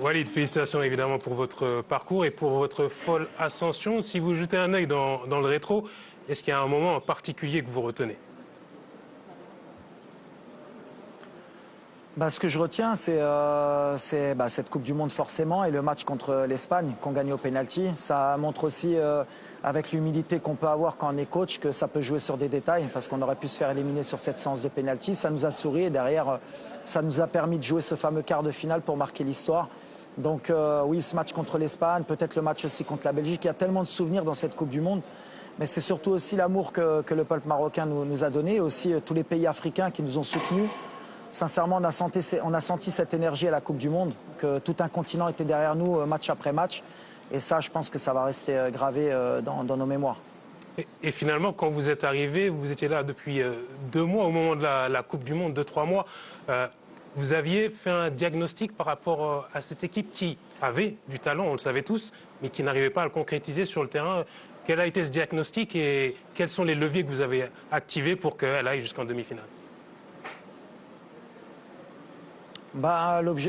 Walid, félicitations évidemment pour votre parcours et pour votre folle ascension. Si vous jetez un œil dans le rétro, est-ce qu'il y a un moment en particulier que vous retenez? Ce que je retiens, c'est cette Coupe du Monde forcément et le match contre l'Espagne qu'on gagne au pénalty. Ça montre aussi, avec l'humilité qu'on peut avoir quand on est coach, que ça peut jouer sur des détails parce qu'on aurait pu se faire éliminer sur cette séance de pénalty. Ça nous a souri et derrière, ça nous a permis de jouer ce fameux quart de finale pour marquer l'histoire. Donc oui, ce match contre l'Espagne, peut-être le match aussi contre la Belgique. Il y a tellement de souvenirs dans cette Coupe du Monde. Mais c'est surtout aussi l'amour que le peuple marocain nous a donné, et aussi tous les pays africains qui nous ont soutenus. Sincèrement, on a senti cette énergie à la Coupe du Monde, que tout un continent était derrière nous match après match. Et ça, je pense que ça va rester gravé dans nos mémoires. Et finalement, quand vous êtes arrivé, vous étiez là depuis 2 mois, au moment de la Coupe du Monde, 2-3 mois. Vous aviez fait un diagnostic par rapport à cette équipe qui avait du talent, on le savait tous, mais qui n'arrivait pas à le concrétiser sur le terrain. Quel a été ce diagnostic et quels sont les leviers que vous avez activés pour qu'elle aille jusqu'en demi-finale?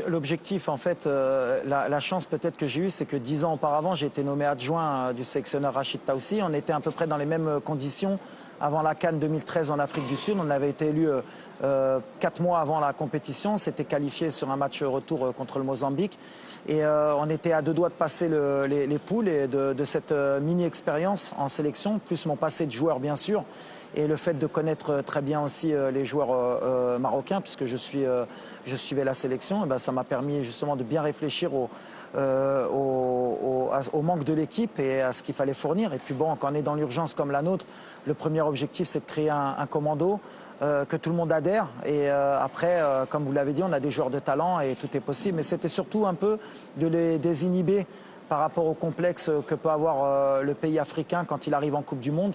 L'objectif, en fait, la chance peut-être que j'ai eue, c'est que 10 ans auparavant, j'ai été nommé adjoint du sélectionneur Rachid Taoussi. On était à peu près dans les mêmes conditions avant la CAN 2013 en Afrique du Sud. On avait été élu 4 mois avant la compétition. On s'était qualifié sur un match retour contre le Mozambique. Et on était à 2 doigts de passer les poules et de cette mini-expérience en sélection, plus mon passé de joueur, bien sûr. Et le fait de connaître très bien aussi les joueurs marocains, puisque je suivais la sélection, ça m'a permis justement de bien réfléchir au manque de l'équipe et à ce qu'il fallait fournir. Et puis bon, quand on est dans l'urgence comme la nôtre, le premier objectif, c'est de créer un commando, que tout le monde adhère. Et après, comme vous l'avez dit, on a des joueurs de talent et tout est possible. Mais c'était surtout un peu de les désinhiber par rapport au complexe que peut avoir le pays africain quand il arrive en Coupe du Monde.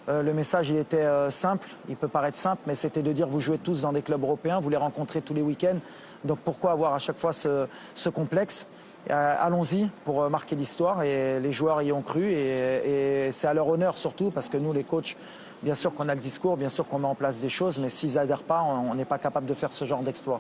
Le message, il était simple, il peut paraître simple, mais c'était de dire vous jouez tous dans des clubs européens, vous les rencontrez tous les week-ends, donc pourquoi avoir à chaque fois ce complexe? Allons-y pour marquer l'histoire, et les joueurs y ont cru, et c'est à leur honneur surtout, parce que nous, les coachs, bien sûr qu'on a le discours, bien sûr qu'on met en place des choses, mais s'ils n'adhèrent pas, on n'est pas capable de faire ce genre d'exploit.